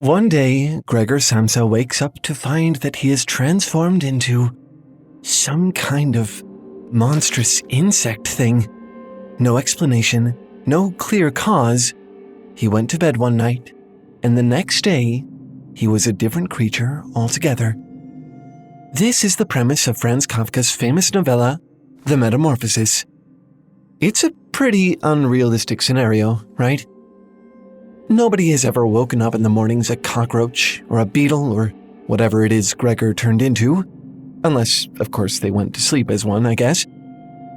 One day, Gregor Samsa wakes up to find that he is transformed into some kind of monstrous insect thing. No explanation, no clear cause. He went to bed one night, and the next day, he was a different creature altogether. This is the premise of Franz Kafka's famous novella, The Metamorphosis. It's a pretty unrealistic scenario, right? Nobody has ever woken up in the mornings a cockroach or a beetle or whatever it is Gregor turned into. Unless, of course, they went to sleep as one, I guess.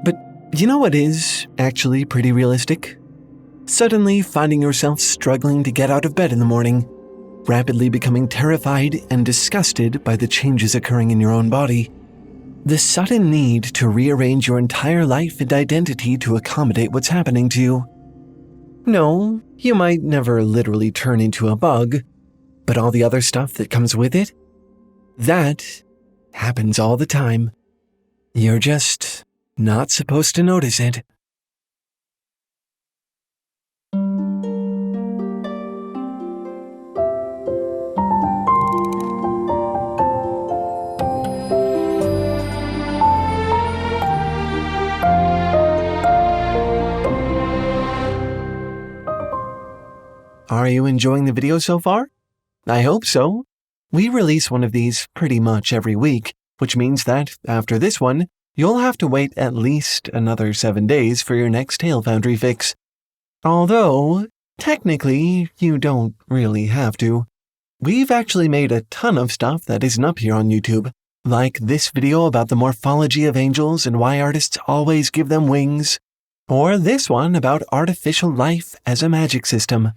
But you know what is actually pretty realistic? Suddenly finding yourself struggling to get out of bed in the morning, rapidly becoming terrified and disgusted by the changes occurring in your own body. The sudden need to rearrange your entire life and identity to accommodate what's happening to you. No, you might never literally turn into a bug, but all the other stuff that comes with it? That happens all the time. You're just not supposed to notice it. Are you enjoying the video so far? I hope so. We release one of these pretty much every week, which means that after this one, you'll have to wait at least another 7 days for your next Foundry fix. Although, technically, you don't really have to. We've actually made a ton of stuff that isn't up here on YouTube, like this video about the morphology of angels and why artists always give them wings, or this one about artificial life as a magic system.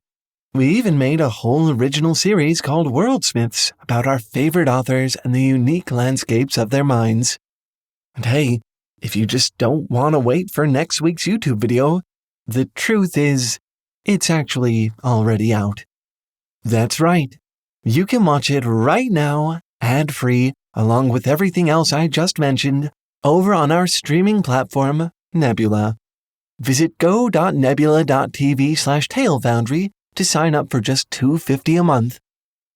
We even made a whole original series called Worldsmiths about our favorite authors and the unique landscapes of their minds. And hey, if you just don't want to wait for next week's YouTube video, the truth is, it's actually already out. That's right. You can watch it right now, ad-free, along with everything else I just mentioned, over on our streaming platform, Nebula. Visit go.nebula.tv/TaleFoundry to sign up for just $2.50 a month.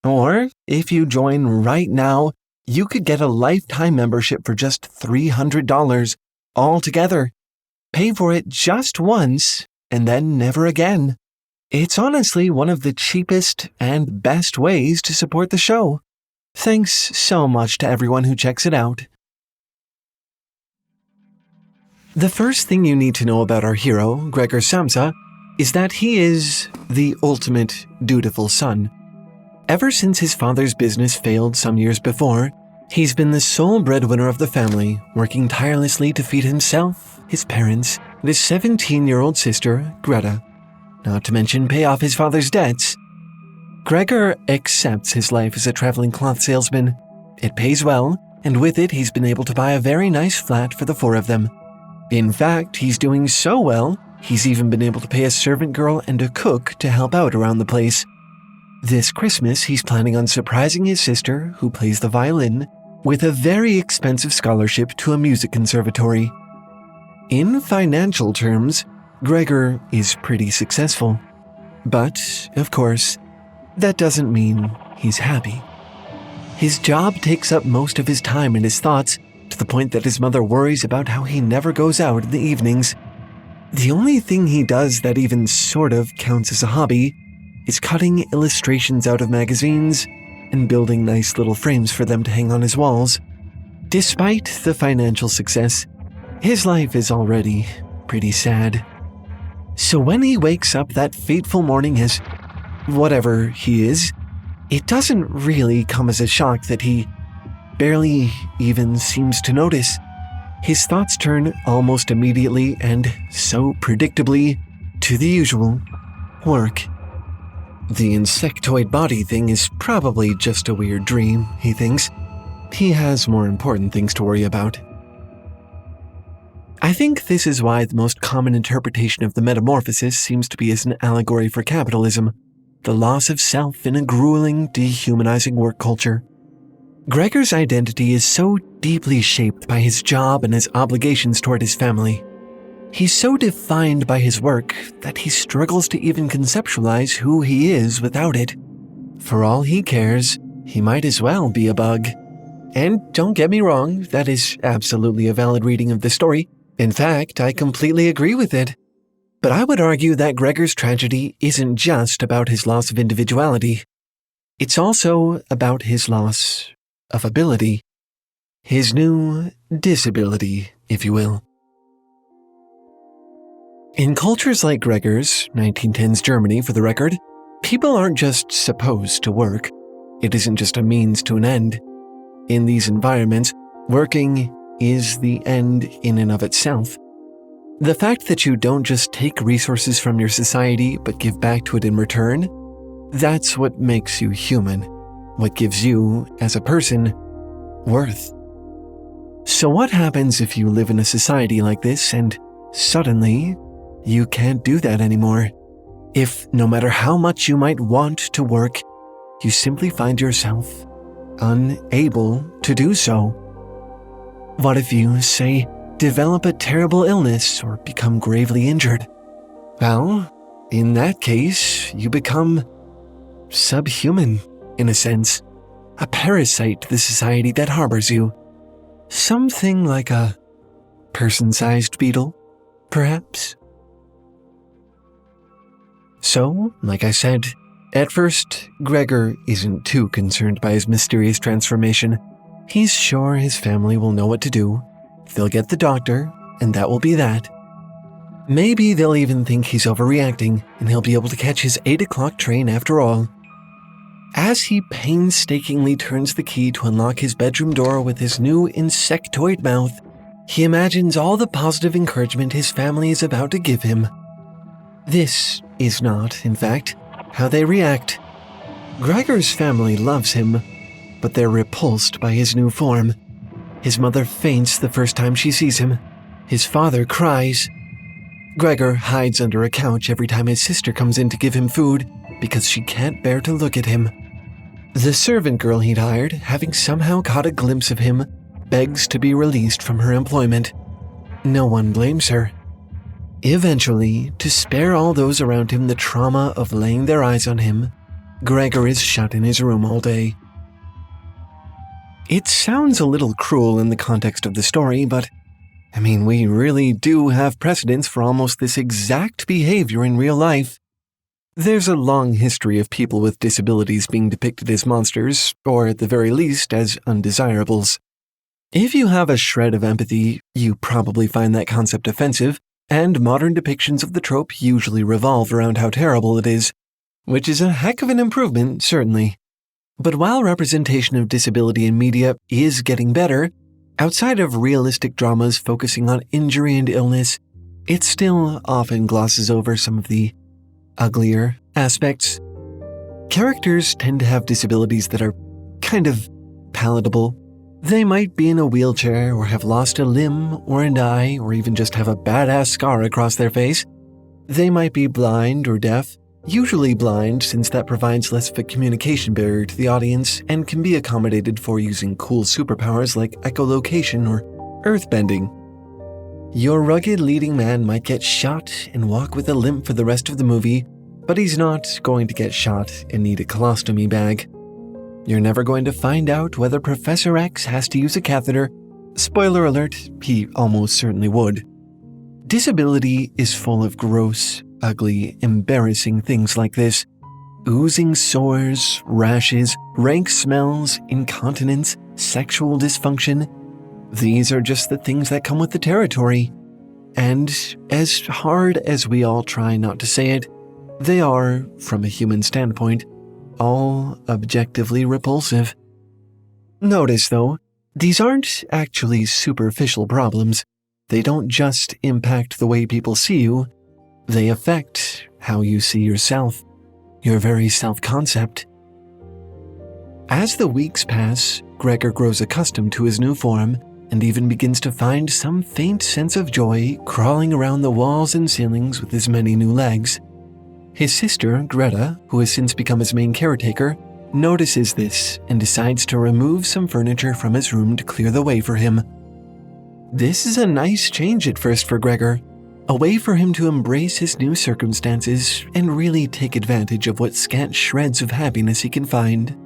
Or, if you join right now, you could get a lifetime membership for just $300 altogether. Pay for it just once, and then never again. It's honestly one of the cheapest and best ways to support the show. Thanks so much to everyone who checks it out. The first thing you need to know about our hero, Gregor Samsa, is that he is the ultimate dutiful son. Ever since his father's business failed some years before, he's been the sole breadwinner of the family, working tirelessly to feed himself, his parents, and his 17-year-old sister, Greta, not to mention pay off his father's debts. Gregor accepts his life as a traveling cloth salesman. It pays well, and with it he's been able to buy a very nice flat for the four of them. In fact, he's doing so well, he's even been able to pay a servant girl and a cook to help out around the place. This Christmas, he's planning on surprising his sister, who plays the violin, with a very expensive scholarship to a music conservatory. In financial terms, Gregor is pretty successful. But, of course, that doesn't mean he's happy. His job takes up most of his time and his thoughts, to the point that his mother worries about how he never goes out in the evenings. The only thing he does that even sort of counts as a hobby is cutting illustrations out of magazines and building nice little frames for them to hang on his walls. Despite the financial success, his life is already pretty sad. So when he wakes up that fateful morning as whatever he is, it doesn't really come as a shock that he barely even seems to notice. His thoughts turn almost immediately and so predictably to the usual: work. The insectoid body thing is probably just a weird dream, he thinks. He has more important things to worry about. I think this is why the most common interpretation of the metamorphosis seems to be as an allegory for capitalism, the loss of self in a grueling, dehumanizing work culture. Gregor's identity is so deeply shaped by his job and his obligations toward his family. He's so defined by his work that he struggles to even conceptualize who he is without it. For all he cares, he might as well be a bug. And don't get me wrong, that is absolutely a valid reading of the story. In fact, I completely agree with it. But I would argue that Gregor's tragedy isn't just about his loss of individuality. It's also about his loss of ability. His new disability, if you will. In cultures like Gregor's, 1910s Germany for the record, people aren't just supposed to work. It isn't just a means to an end. In these environments, working is the end in and of itself. The fact that you don't just take resources from your society but give back to it in return, that's what makes you human, what gives you, as a person, worth. So what happens if you live in a society like this and suddenly you can't do that anymore? If, no matter how much you might want to work, you simply find yourself unable to do so? What if you, say, develop a terrible illness or become gravely injured? Well, in that case, you become subhuman, in a sense. A parasite to the society that harbors you. Something like a person-sized beetle, perhaps? So, like I said, at first, Gregor isn't too concerned by his mysterious transformation. He's sure his family will know what to do. They'll get the doctor, and that will be that. Maybe they'll even think he's overreacting, and he'll be able to catch his 8 o'clock train after all. As he painstakingly turns the key to unlock his bedroom door with his new insectoid mouth, he imagines all the positive encouragement his family is about to give him. This is not, in fact, how they react. Gregor's family loves him, but they're repulsed by his new form. His mother faints the first time she sees him. His father cries. Gregor hides under a couch every time his sister comes in to give him food because she can't bear to look at him. The servant girl he'd hired, having somehow caught a glimpse of him, begs to be released from her employment. No one blames her. Eventually, to spare all those around him the trauma of laying their eyes on him, Gregor is shut in his room all day. It sounds a little cruel in the context of the story, but, we really do have precedents for almost this exact behavior in real life. There's a long history of people with disabilities being depicted as monsters, or at the very least as undesirables. If you have a shred of empathy, you probably find that concept offensive, and modern depictions of the trope usually revolve around how terrible it is, which is a heck of an improvement, certainly. But while representation of disability in media is getting better, outside of realistic dramas focusing on injury and illness, it still often glosses over some of the uglier aspects. Characters tend to have disabilities that are kind of palatable. They might be in a wheelchair or have lost a limb or an eye or even just have a badass scar across their face. They might be blind or deaf, usually blind since that provides less of a communication barrier to the audience and can be accommodated for using cool superpowers like echolocation or earthbending. Your rugged leading man might get shot and walk with a limp for the rest of the movie, but he's not going to get shot and need a colostomy bag. You're never going to find out whether Professor X has to use a catheter. Spoiler alert, he almost certainly would. Disability is full of gross, ugly, embarrassing things like this. Oozing sores, rashes, rank smells, incontinence, sexual dysfunction. These are just the things that come with the territory. And as hard as we all try not to say it, they are, from a human standpoint, all objectively repulsive. Notice, though, these aren't actually superficial problems. They don't just impact the way people see you, they affect how you see yourself, your very self-concept. As the weeks pass, Gregor grows accustomed to his new form and even begins to find some faint sense of joy crawling around the walls and ceilings with his many new legs. His sister, Greta, who has since become his main caretaker, notices this and decides to remove some furniture from his room to clear the way for him. This is a nice change at first for Gregor. a way for him to embrace his new circumstances and really take advantage of what scant shreds of happiness he can find.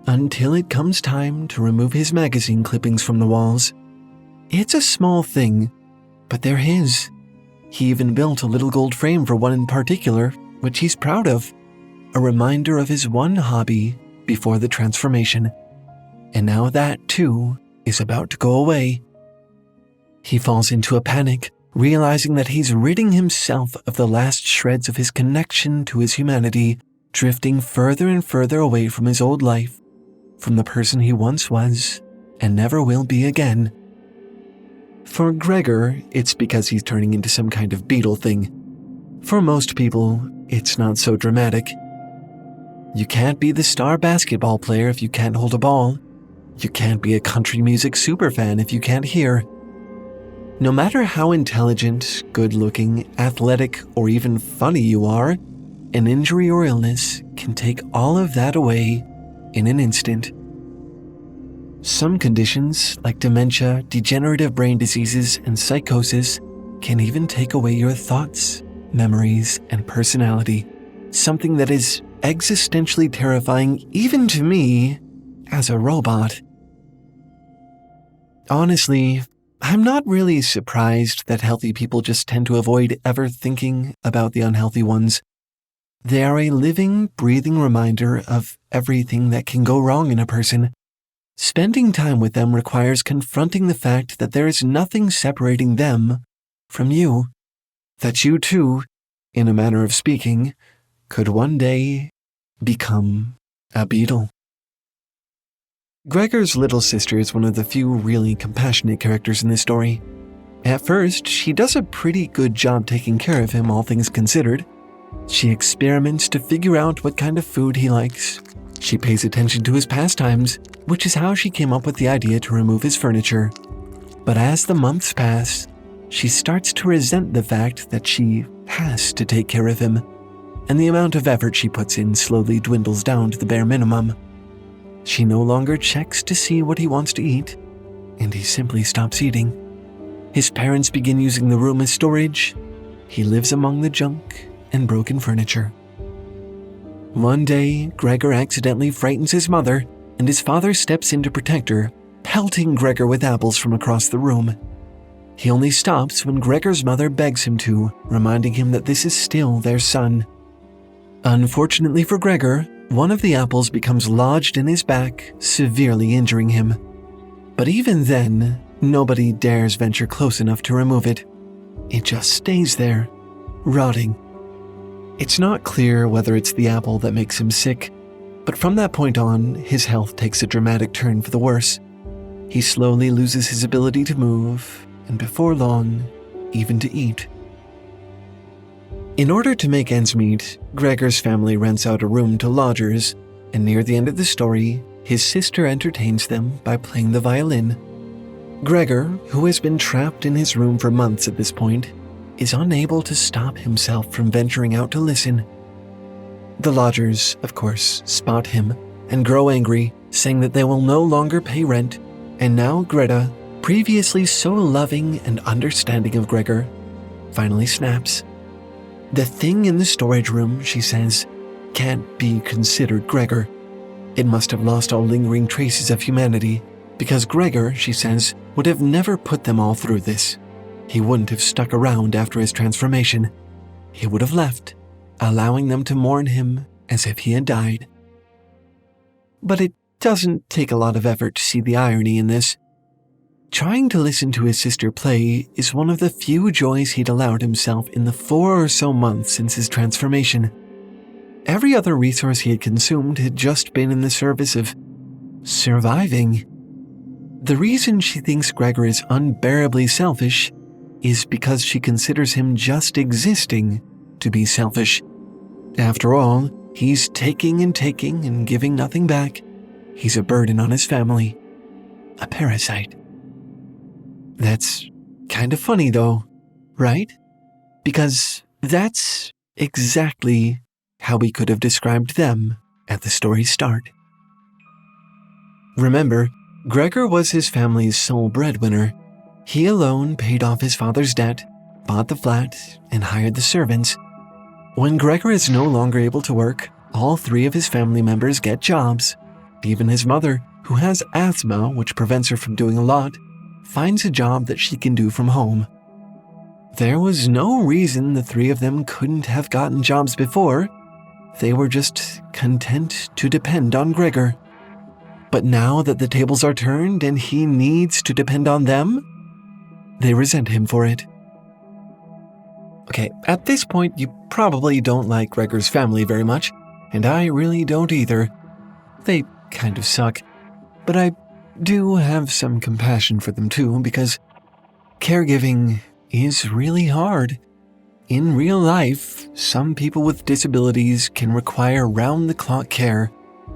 Until it comes time to remove his magazine clippings from the walls. It's a small thing, but they're his. He even built a little gold frame for one in particular, which he's proud of. A reminder of his one hobby before the transformation. And now that, too, is about to go away. He falls into a panic, realizing that he's ridding himself of the last shreds of his connection to his humanity, drifting further and further away from his old life, from the person he once was and never will be again. For Gregor, it's because he's turning into some kind of beetle thing. For most people, it's not so dramatic. You can't be the star basketball player if you can't hold a ball. You can't be a country music superfan if you can't hear. No matter how intelligent, good-looking, athletic, or even funny you are, an injury or illness can take all of that away in an instant. Some conditions, like dementia, degenerative brain diseases, and psychosis, can even take away your thoughts, memories, and personality, something that is existentially terrifying even to me as a robot. Honestly, I'm not really surprised that healthy people just tend to avoid ever thinking about the unhealthy ones. They are a living, breathing reminder of everything that can go wrong in a person. Spending time with them requires confronting the fact that there is nothing separating them from you. That you too, in a manner of speaking, could one day become a beetle. Gregor's little sister is one of the few really compassionate characters in this story. At first, she does a pretty good job taking care of him, all things considered. She experiments to figure out what kind of food he likes. She pays attention to his pastimes, which is how she came up with the idea to remove his furniture. But as the months pass, she starts to resent the fact that she has to take care of him, and the amount of effort she puts in slowly dwindles down to the bare minimum. She no longer checks to see what he wants to eat, and he simply stops eating. His parents begin using the room as storage. He lives among the junk and broken furniture. One day, Gregor accidentally frightens his mother, and his father steps in to protect her, pelting Gregor with apples from across the room. He only stops when Gregor's mother begs him to, reminding him that this is still their son. Unfortunately for Gregor, one of the apples becomes lodged in his back, severely injuring him. But even then, nobody dares venture close enough to remove it. It just stays there, rotting. It's not clear whether it's the apple that makes him sick, but from that point on, his health takes a dramatic turn for the worse. He slowly loses his ability to move, and before long, even to eat. In order to make ends meet, Gregor's family rents out a room to lodgers, and near the end of the story, his sister entertains them by playing the violin. Gregor, who has been trapped in his room for months at this point, is unable to stop himself from venturing out to listen. The lodgers, of course, spot him and grow angry, saying that they will no longer pay rent, and now Greta, previously so loving and understanding of Gregor, finally snaps. The thing in the storage room, she says, can't be considered Gregor. It must have lost all lingering traces of humanity, because Gregor, she says, would have never put them all through this. He wouldn't have stuck around after his transformation. He would have left, allowing them to mourn him as if he had died. But it doesn't take a lot of effort to see the irony in this. Trying to listen to his sister play is one of the few joys he'd allowed himself in the 4 or so months since his transformation. Every other resource he had consumed had just been in the service of surviving. The reason she thinks Gregor is unbearably selfish is because she considers him just existing to be selfish. After all, he's taking and giving nothing back. He's a burden on his family. A parasite. That's kind of funny though, right? Because that's exactly how we could have described them at the story's start. Remember, Gregor was his family's sole breadwinner. He alone paid off his father's debt, bought the flat and hired the servants. When Gregor is no longer able to work, all 3 of his family members get jobs. Even his mother, who has asthma, which prevents her from doing a lot, finds a job that she can do from home. There was no reason the 3 of them couldn't have gotten jobs before. They were just content to depend on Gregor. But now that the tables are turned and he needs to depend on them, they resent him for it. Okay, at this point, you probably don't like Gregor's family very much, and I really don't either. They kind of suck, but I do have some compassion for them too, because caregiving is really hard. In real life, some people with disabilities can require round-the-clock care,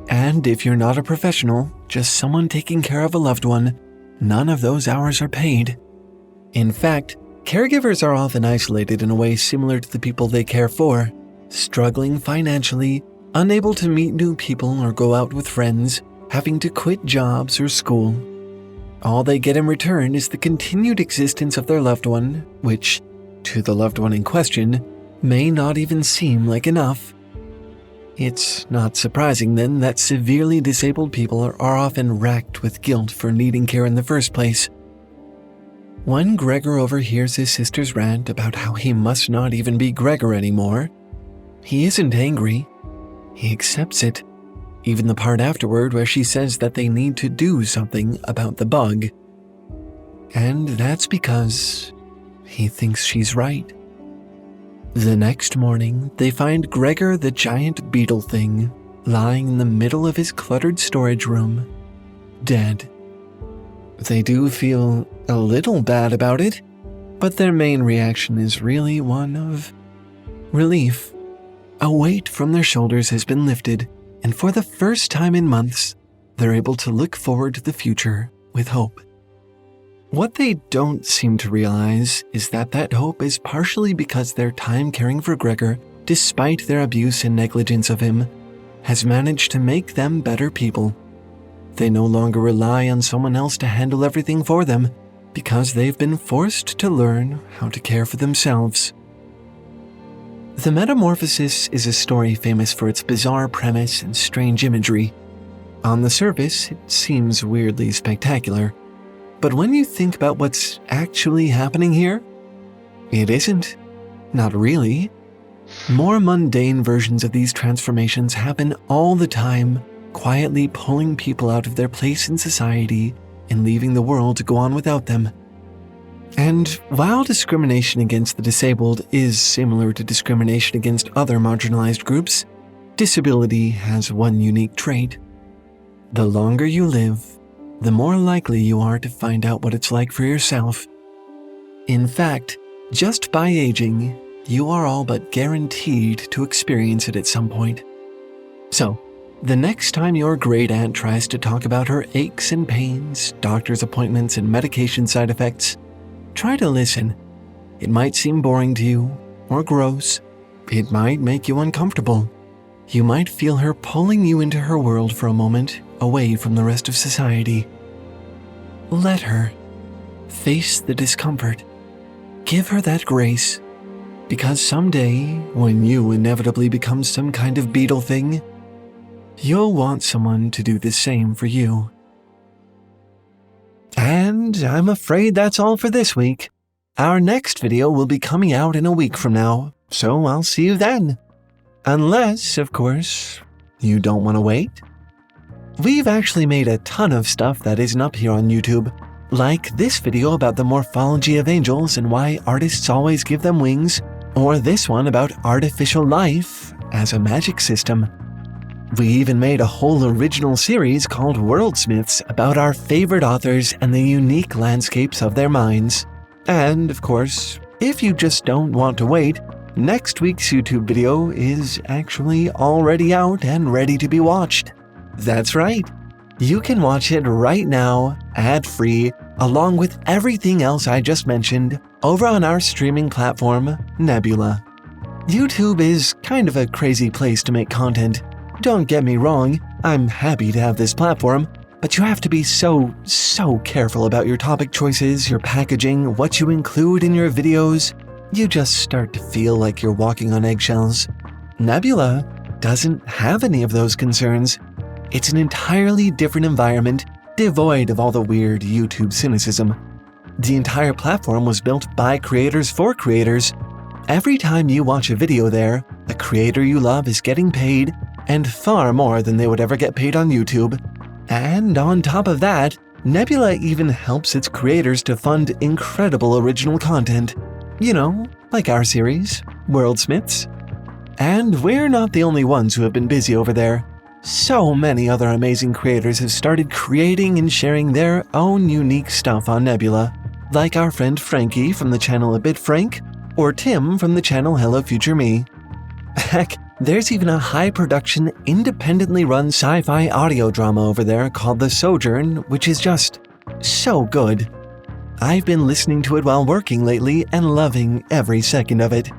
and if you're not a professional, just someone taking care of a loved one, none of those hours are paid. In fact, caregivers are often isolated in a way similar to the people they care for, struggling financially, unable to meet new people or go out with friends, having to quit jobs or school. All they get in return is the continued existence of their loved one, which, to the loved one in question, may not even seem like enough. It's not surprising, then, that severely disabled people are often racked with guilt for needing care in the first place. When Gregor overhears his sister's rant about how he must not even be Gregor anymore, he isn't angry. He accepts it, even the part afterward where she says that they need to do something about the bug. And that's because he thinks she's right. The next morning, they find Gregor the giant beetle thing lying in the middle of his cluttered storage room, dead. They do feel a little bad about it, but their main reaction is really one of relief. A weight from their shoulders has been lifted, and for the first time in months, they're able to look forward to the future with hope. What they don't seem to realize is that hope is partially because their time caring for Gregor, despite their abuse and negligence of him, has managed to make them better people. They no longer rely on someone else to handle everything for them, because they've been forced to learn how to care for themselves. The Metamorphosis is a story famous for its bizarre premise and strange imagery. On the surface, it seems weirdly spectacular. But when you think about what's actually happening here, it isn't. Not really. More mundane versions of these transformations happen all the time, quietly pulling people out of their place in society and leaving the world to go on without them. And while discrimination against the disabled is similar to discrimination against other marginalized groups, disability has one unique trait. The longer you live, the more likely you are to find out what it's like for yourself. In fact, just by aging, you are all but guaranteed to experience it at some point. So, the next time your great aunt tries to talk about her aches and pains, doctor's appointments, and medication side effects, try to listen. It might seem boring to you, or gross. It might make you uncomfortable. You might feel her pulling you into her world for a moment, away from the rest of society. Let her. Face the discomfort. Give her that grace. Because someday, when you inevitably become some kind of beetle thing, you'll want someone to do the same for you. And I'm afraid that's all for this week. Our next video will be coming out in a week from now, so I'll see you then. Unless, of course, you don't want to wait. We've actually made a ton of stuff that isn't up here on YouTube, like this video about the morphology of angels and why artists always give them wings, or this one about artificial life as a magic system. We even made a whole original series called Worldsmiths about our favorite authors and the unique landscapes of their minds. And, of course, if you just don't want to wait, next week's YouTube video is actually already out and ready to be watched. That's right. You can watch it right now, ad-free, along with everything else I just mentioned, over on our streaming platform, Nebula. YouTube is kind of a crazy place to make content. Don't get me wrong, I'm happy to have this platform, but you have to be so careful about your topic choices, your packaging, what you include in your videos. you just start to feel like you're walking on eggshells. Nebula doesn't have any of those concerns. It's an entirely different environment, devoid of all the weird YouTube cynicism. The entire platform was built by creators for creators. Every time you watch a video there, a creator you love is getting paid, and far more than they would ever get paid on YouTube. And on top of that, Nebula even helps its creators to fund incredible original content. You know, like our series, Worldsmiths. And we're not the only ones who have been busy over there. So many other amazing creators have started creating and sharing their own unique stuff on Nebula, like our friend Frankie from the channel A Bit Frank, or Tim from the channel Hello Future Me. Heck, there's even a high-production, independently run sci-fi audio drama over there called The Sojourn, which is just so good. I've been listening to it while working lately and loving every second of it.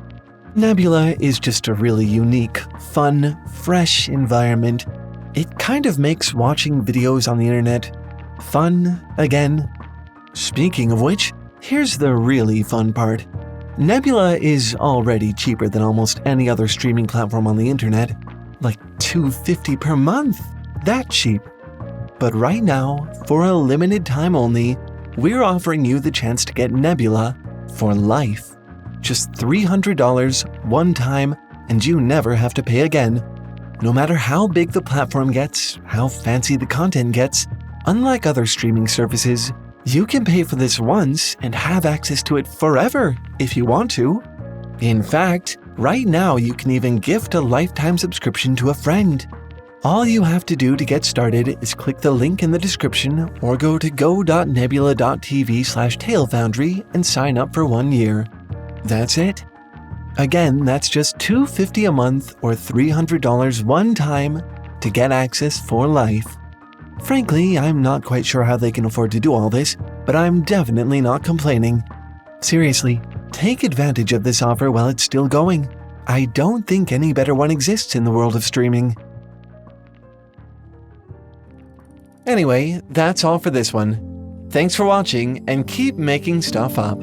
Nebula is just a really unique, fun, fresh environment. It kind of makes watching videos on the internet fun again. Speaking of which, here's the really fun part. Nebula is already cheaper than almost any other streaming platform on the internet, like $2.50 per month. That cheap. But right now, for a limited time only, we're offering you the chance to get Nebula for life. Just $300 one time, and you never have to pay again. No matter how big the platform gets, how fancy the content gets, unlike other streaming services, you can pay for this once and have access to it forever if you want to. In fact, right now you can even gift a lifetime subscription to a friend. All you have to do to get started is click the link in the description or go to go.nebula.tv/talefoundry and sign up for 1 year. That's it. Again, that's just $2.50 a month or $300 one time to get access for life. Frankly, I'm not quite sure how they can afford to do all this, but I'm definitely not complaining. Seriously, take advantage of this offer while it's still going. I don't think any better one exists in the world of streaming. Anyway, that's all for this one. Thanks for watching and keep making stuff up.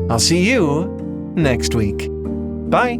I'll see you next week. Bye!